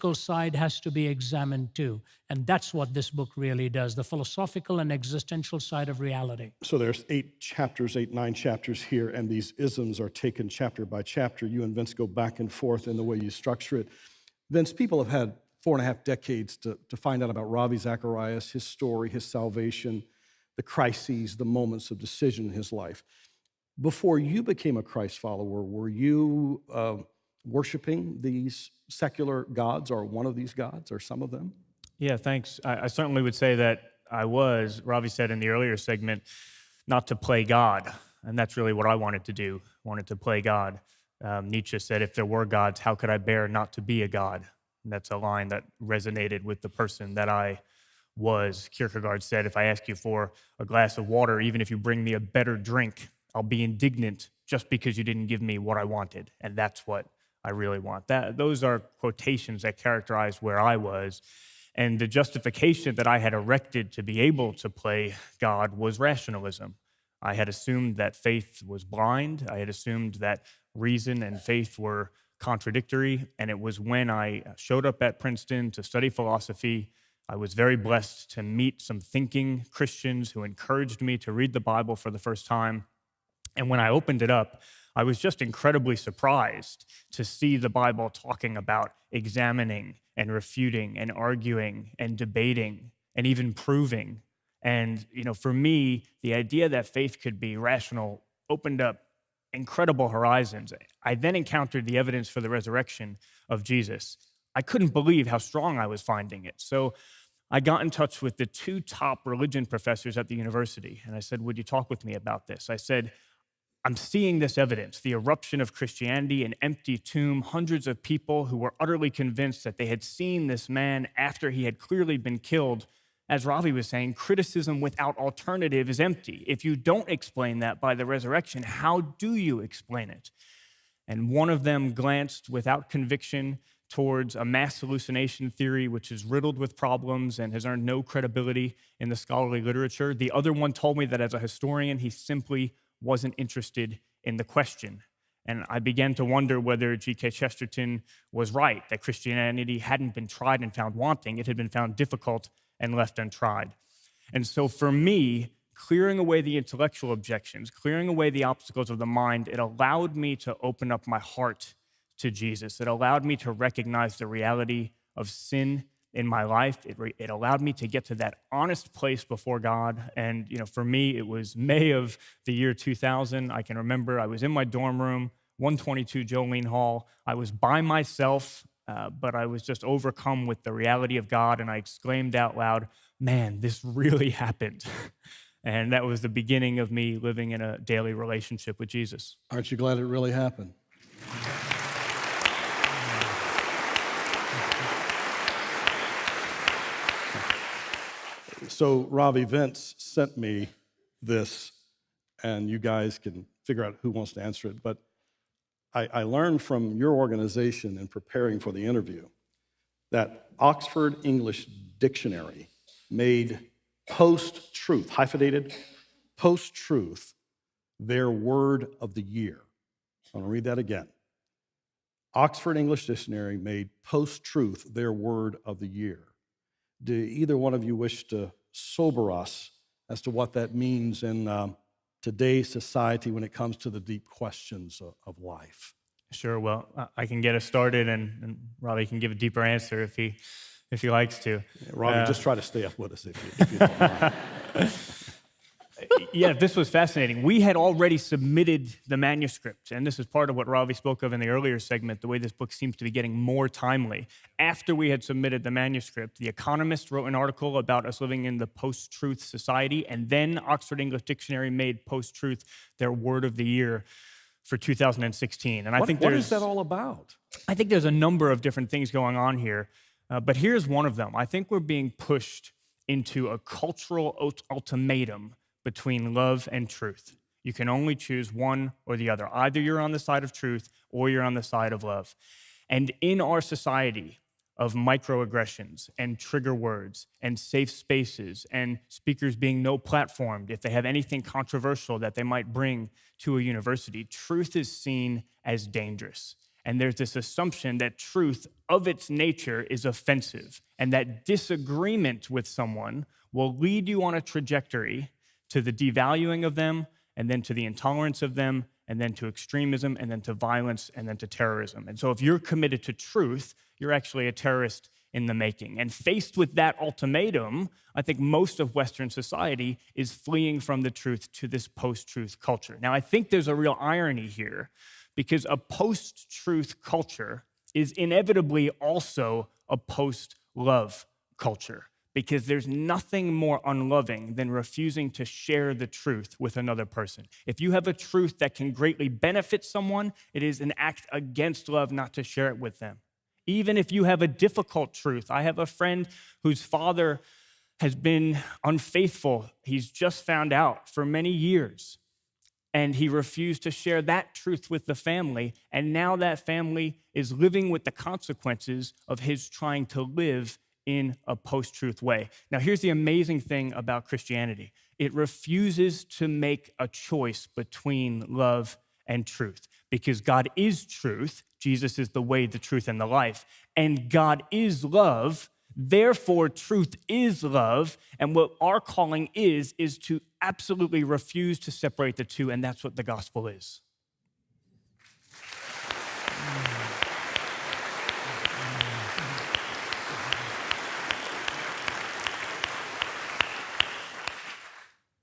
philosophical side has to be examined too. And that's what this book really does, the philosophical and existential side of reality. So there's 9 chapters here, and these isms are taken chapter by chapter. You and Vince go back and forth in the way you structure it. Vince, people have had 4.5 decades to find out about Ravi Zacharias, his story, his salvation, the crises, the moments of decision in his life. Before you became a Christ follower, were you worshiping these secular gods, or one of these gods, or some of them? Yeah, thanks. I certainly would say that I was. Ravi said in the earlier segment, not to play God. And that's really what I wanted to do, wanted to play God. Nietzsche said, if there were gods, how could I bear not to be a god? And that's a line that resonated with the person that I was. Kierkegaard said, if I ask you for a glass of water, even if you bring me a better drink, I'll be indignant just because you didn't give me what I wanted. And that's what I really want. Those are quotations that characterize where I was. And the justification that I had erected to be able to play God was rationalism. I had assumed that faith was blind. I had assumed that reason and faith were contradictory. And it was when I showed up at Princeton to study philosophy, I was very blessed to meet some thinking Christians who encouraged me to read the Bible for the first time. And when I opened it up, I was just incredibly surprised to see the Bible talking about examining and refuting and arguing and debating and even proving. And, for me, the idea that faith could be rational opened up incredible horizons. I then encountered the evidence for the resurrection of Jesus. I couldn't believe how strong I was finding it. So I got in touch with the 2 top religion professors at the university, and I said, would you talk with me about this? I said, I'm seeing this evidence, the eruption of Christianity, an empty tomb, hundreds of people who were utterly convinced that they had seen this man after he had clearly been killed. As Ravi was saying, criticism without alternative is empty. If you don't explain that by the resurrection, how do you explain it? And one of them glanced without conviction towards a mass hallucination theory, which is riddled with problems and has earned no credibility in the scholarly literature. The other one told me that as a historian, he simply wasn't interested in the question. And I began to wonder whether G.K. Chesterton was right, that Christianity hadn't been tried and found wanting. It had been found difficult and left untried. And so for me, clearing away the intellectual objections, clearing away the obstacles of the mind, it allowed me to open up my heart to Jesus. It allowed me to recognize the reality of sin in my life. It allowed me to get to that honest place before God. And, for me, it was May of the year 2000. I can remember I was in my dorm room, 122 Jolene Hall. I was by myself, but I was just overcome with the reality of God. And I exclaimed out loud, man, this really happened. And that was the beginning of me living in a daily relationship with Jesus. Aren't you glad it really happened? So Ravi, Vince sent me this, and you guys can figure out who wants to answer it, but I learned from your organization in preparing for the interview that Oxford English Dictionary made post-truth, hyphenated, post-truth, their word of the year. I'm going to read that again. Oxford English Dictionary made post-truth their word of the year. Do either one of you wish to sober us as to what that means in today's society when it comes to the deep questions of life? Sure. Well, I can get us started, and Ravi can give a deeper answer if he likes to. Yeah, Ravi, just try to stay up with us if you don't mind. Yeah, this was fascinating. We had already submitted the manuscript, and this is part of what Ravi spoke of in the earlier segment, the way this book seems to be getting more timely. After we had submitted the manuscript, The Economist wrote an article about us living in the post-truth society, and then Oxford English Dictionary made post-truth their word of the year for 2016. And what is that all about? I think there's a number of different things going on here, but here's one of them. I think we're being pushed into a cultural ultimatum between love and truth. You can only choose one or the other. Either you're on the side of truth or you're on the side of love. And in our society of microaggressions and trigger words and safe spaces and speakers being no platformed if they have anything controversial that they might bring to a university, truth is seen as dangerous. And there's this assumption that truth of its nature is offensive, and that disagreement with someone will lead you on a trajectory to the devaluing of them, and then to the intolerance of them, and then to extremism, and then to violence, and then to terrorism. And so if you're committed to truth, you're actually a terrorist in the making. And faced with that ultimatum, I think most of Western society is fleeing from the truth to this post-truth culture. Now, I think there's a real irony here, because a post-truth culture is inevitably also a post-love culture, because there's nothing more unloving than refusing to share the truth with another person. If you have a truth that can greatly benefit someone, it is an act against love not to share it with them. Even if you have a difficult truth. I have a friend whose father has been unfaithful. He's just found out for many years. And he refused to share that truth with the family. And now that family is living with the consequences of his trying to live in a post-truth way. Now, here's the amazing thing about Christianity. It refuses to make a choice between love and truth, because God is truth. Jesus is the way, the truth, and the life. And God is love. Therefore, truth is love. And what our calling is to absolutely refuse to separate the two. And that's what the gospel is.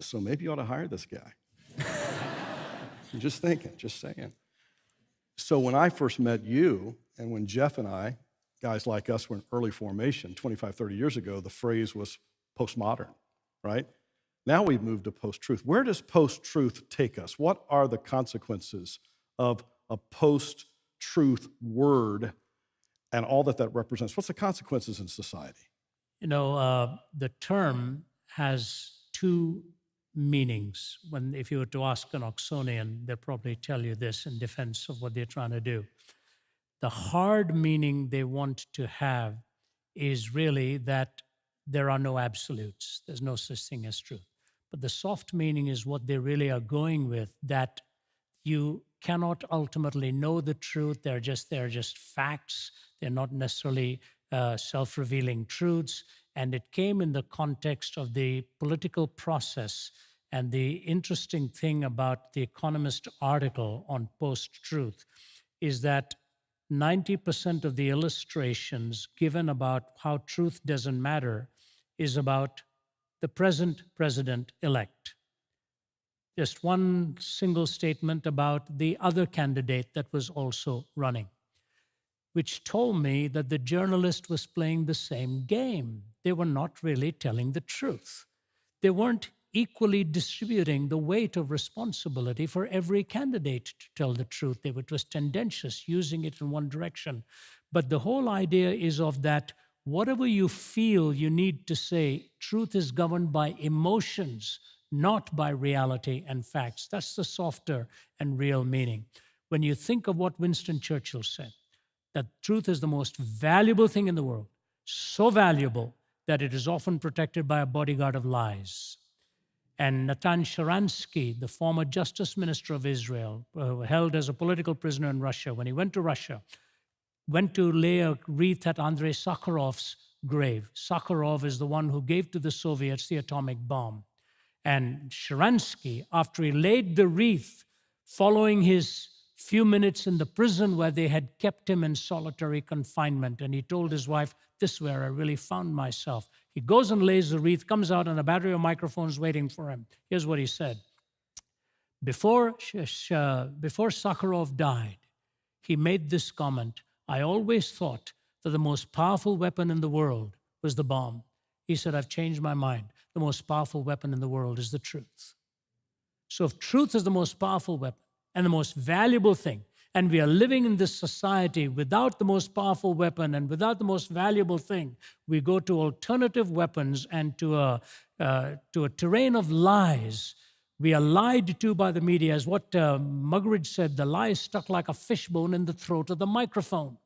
So maybe you ought to hire this guy. I'm just thinking, just saying. So when I first met you, and when Jeff and I, guys like us, were in early formation 25, 30 years ago, the phrase was postmodern, right? Now we've moved to post-truth. Where does post-truth take us? What are the consequences of a post-truth word and all that represents? What's the consequences in society? You know, the term has two meanings. If you were to ask an Oxonian, they'll probably tell you this in defense of what they're trying to do. The hard meaning they want to have is really that there are no absolutes. There's no such thing as truth. But the soft meaning is what they really are going with, that you cannot ultimately know the truth. They're just facts. They're not necessarily self-revealing truths. And it came in the context of the political process. And the interesting thing about the Economist article on post-truth is that 90% of the illustrations given about how truth doesn't matter is about the present president-elect. Just one single statement about the other candidate that was also running, which told me that the journalist was playing the same game. They were not really telling the truth. They weren't equally distributing the weight of responsibility for every candidate to tell the truth. It was tendentious, using it in one direction. But the whole idea is of that, whatever you feel you need to say, truth is governed by emotions, not by reality and facts. That's the softer and real meaning. When you think of what Winston Churchill said, that truth is the most valuable thing in the world, so valuable that it is often protected by a bodyguard of lies. And Natan Sharansky, the former justice minister of Israel, held as a political prisoner in Russia, when he went to Russia, went to lay a wreath at Andrei Sakharov's grave. Sakharov is the one who gave to the Soviets the atomic bomb. And Sharansky, after he laid the wreath, following his few minutes in the prison where they had kept him in solitary confinement, and he told his wife, "This is where I really found myself." He goes and lays the wreath, comes out, and a battery of microphones waiting for him. Here's what he said. Before Sakharov died, he made this comment: "I always thought that the most powerful weapon in the world was the bomb." He said, "I've changed my mind. The most powerful weapon in the world is the truth." So if truth is the most powerful weapon and the most valuable thing, and we are living in this society without the most powerful weapon and without the most valuable thing, we go to alternative weapons and to a terrain of lies. We are lied to by the media. As what Muggeridge said, the lie is stuck like a fishbone in the throat of the microphone.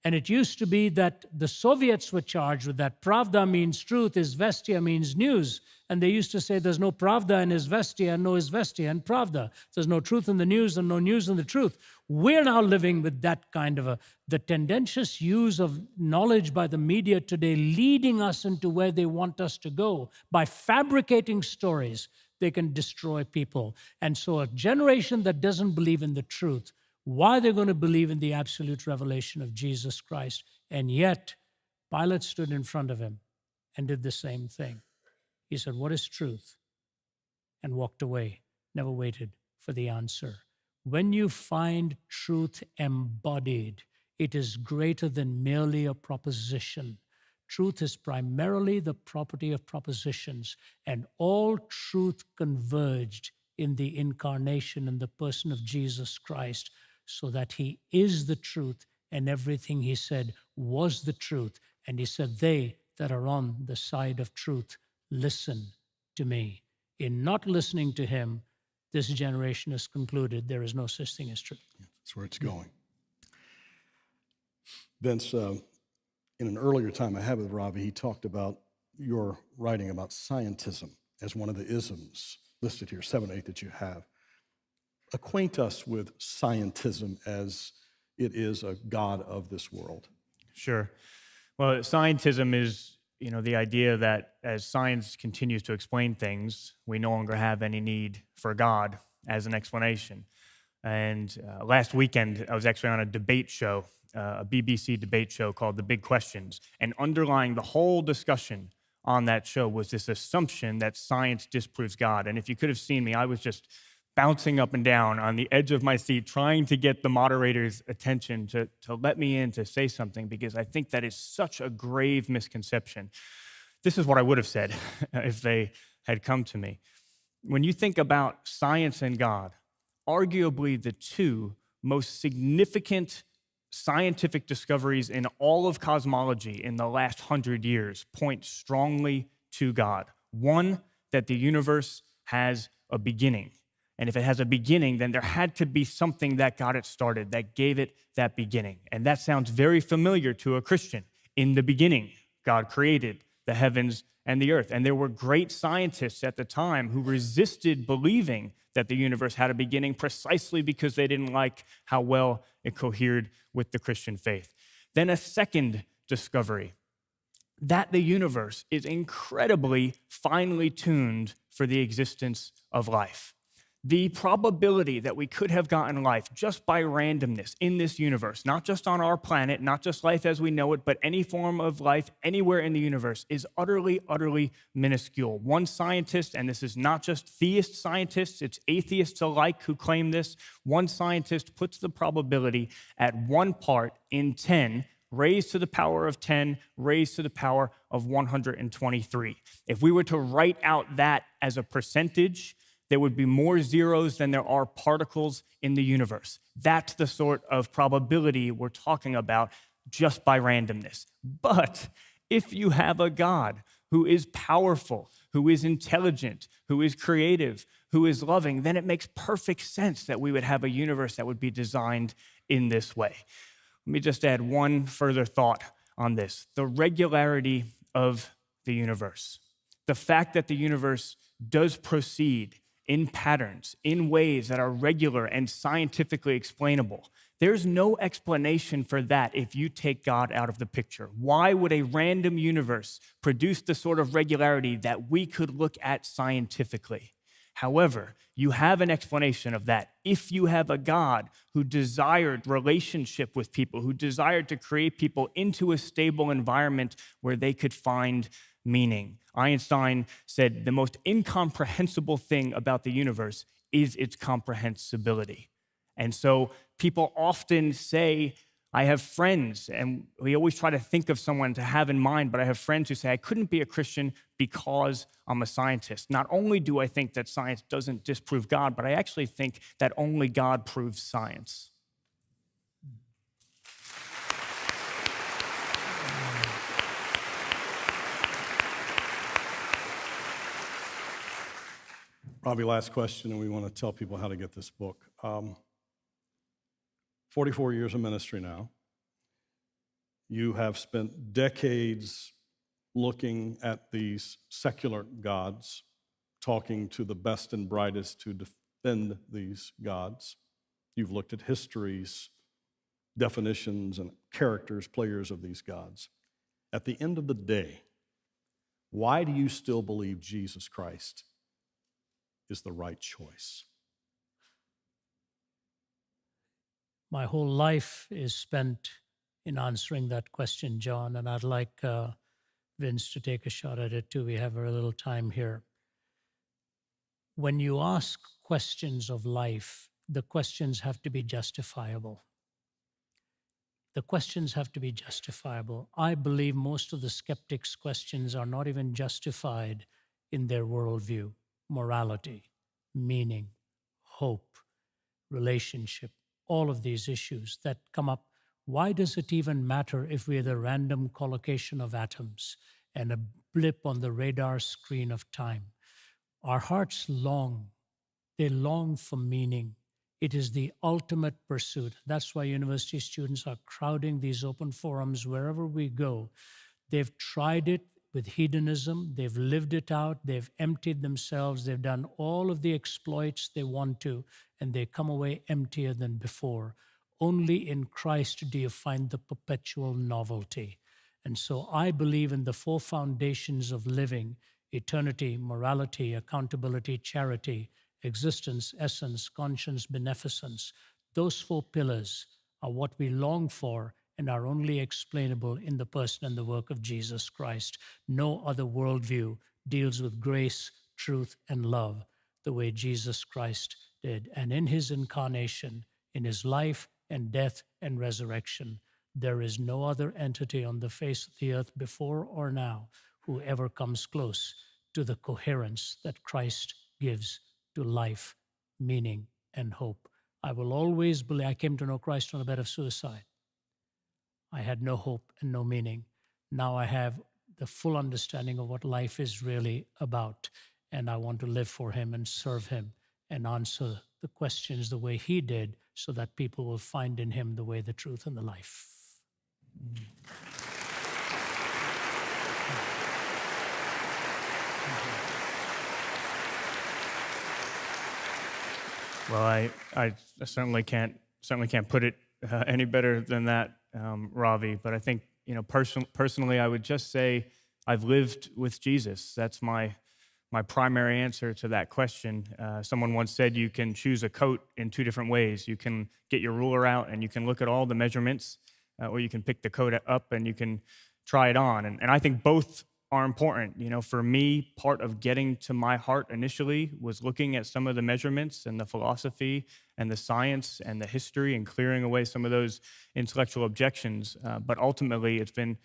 And it used to be that the Soviets were charged with that. Pravda means truth, izvestia means news. And they used to say there's no pravda in izvestia and no izvestia in pravda. There's no truth in the news and no news in the truth. We're now living with that kind of the tendentious use of knowledge by the media today, leading us into where they want us to go. By fabricating stories, they can destroy people. And so a generation that doesn't believe in the truth, why they're going to believe in the absolute revelation of Jesus Christ. And yet, Pilate stood in front of him and did the same thing. He said, "What is truth?" and walked away, never waited for the answer. When you find truth embodied, it is greater than merely a proposition. Truth is primarily the property of propositions, and all truth converged in the incarnation in the person of Jesus Christ, so that he is the truth, and everything he said was the truth. And he said, "They that are on the side of truth, listen to me." In not listening to him, this generation has concluded there is no such thing as truth. That's where it's going. Vince, in an earlier time I had with Ravi, he talked about your writing about scientism as one of the isms listed here, 7 or 8 that you have. Acquaint us with scientism as it is a god of this world. Sure. Well, scientism is, the idea that as science continues to explain things, we no longer have any need for God as an explanation. And last weekend, I was actually on a debate show, a BBC debate show called The Big Questions. And underlying the whole discussion on that show was this assumption that science disproves God. And if you could have seen me, I was just bouncing up and down on the edge of my seat, trying to get the moderator's attention to let me in to say something, because I think that is such a grave misconception. This is what I would have said if they had come to me. When you think about science and God, arguably the two most significant scientific discoveries in all of cosmology in the last 100 years point strongly to God. One, that the universe has a beginning. And if it has a beginning, then there had to be something that got it started, that gave it that beginning. And that sounds very familiar to a Christian. In the beginning, God created the heavens and the earth. And there were great scientists at the time who resisted believing that the universe had a beginning precisely because they didn't like how well it cohered with the Christian faith. Then a second discovery, that the universe is incredibly finely tuned for the existence of life. The probability that we could have gotten life just by randomness in this universe, not just on our planet, not just life as we know it, but any form of life anywhere in the universe, is utterly, utterly minuscule. One scientist, and this is not just theist scientists, it's atheists alike who claim this, one scientist puts the probability at 1 part in 10, raised to the power of 10, raised to the power of 123. If we were to write out that as a percentage, there would be more zeros than there are particles in the universe. That's the sort of probability we're talking about just by randomness. But if you have a God who is powerful, who is intelligent, who is creative, who is loving, then it makes perfect sense that we would have a universe that would be designed in this way. Let me just add one further thought on this. The regularity of the universe. The fact that the universe does proceed in patterns, in ways that are regular and scientifically explainable. There's no explanation for that if you take God out of the picture. Why would a random universe produce the sort of regularity that we could look at scientifically? However, you have an explanation of that if you have a God who desired relationship with people, who desired to create people into a stable environment where they could find meaning. Einstein said the most incomprehensible thing about the universe is its comprehensibility. And so people often say, I have friends, and we always try to think of someone to have in mind, but I have friends who say, I couldn't be a Christian because I'm a scientist. Not only do I think that science doesn't disprove God, but I actually think that only God proves science. Ravi, last question, and we want to tell people how to get this book. 44 years of ministry now. You have spent decades looking at these secular gods, talking to the best and brightest to defend these gods. You've looked at histories, definitions, and characters, players of these gods. At the end of the day, why do you still believe Jesus Christ is the right choice? My whole life is spent in answering that question, John, and I'd like Vince to take a shot at it too. We have a little time here. When you ask questions of life, the questions have to be justifiable. The questions have to be justifiable. I believe most of the skeptics' questions are not even justified in their worldview. Morality, meaning, hope, relationship, all of these issues that come up. Why does it even matter if we're the random collocation of atoms and a blip on the radar screen of time? Our hearts long. They long for meaning. It is the ultimate pursuit. That's why university students are crowding these open forums wherever we go. They've tried it with hedonism. They've lived it out. They've emptied themselves. They've done all of the exploits they want to, and they come away emptier than before. Only in Christ do you find the perpetual novelty. And so I believe in the four foundations of living: eternity, morality, accountability, charity, existence, essence, conscience, beneficence. Those four pillars are what we long for and are only explainable in the person and the work of Jesus Christ. No other worldview deals with grace, truth, and love the way Jesus Christ did. And in his incarnation, in his life and death and resurrection, there is no other entity on the face of the earth before or now who ever comes close to the coherence that Christ gives to life, meaning, and hope. I will always believe. I came to know Christ on a bed of suicide. I had no hope and no meaning. Now I have the full understanding of what life is really about, and I want to live for him and serve him and answer the questions the way he did, so that people will find in him the way, the truth, and the life. Well, I certainly can't put it any better than that, Ravi. But I think, personally, I would just say I've lived with Jesus. That's my primary answer to that question. Someone once said you can choose a coat in two different ways. You can get your ruler out and you can look at all the measurements, or you can pick the coat up and you can try it on. And I think both are important. For me, part of getting to my heart initially was looking at some of the measurements and the philosophy and the science and the history and clearing away some of those intellectual objections. But ultimately, it's been,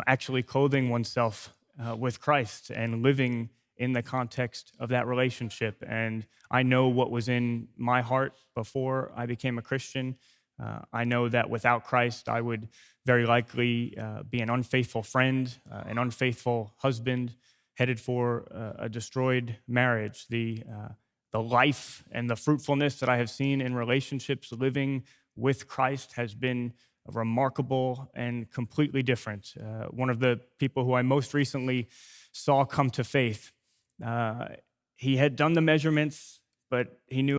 actually clothing oneself with Christ and living in the context of that relationship. And I know what was in my heart before I became a Christian. I know that without Christ, I would very likely be an unfaithful friend, an unfaithful husband, headed for a destroyed marriage. The life and the fruitfulness that I have seen in relationships living with Christ has been remarkable and completely different. One of the people who I most recently saw come to faith, he had done the measurements, but he knew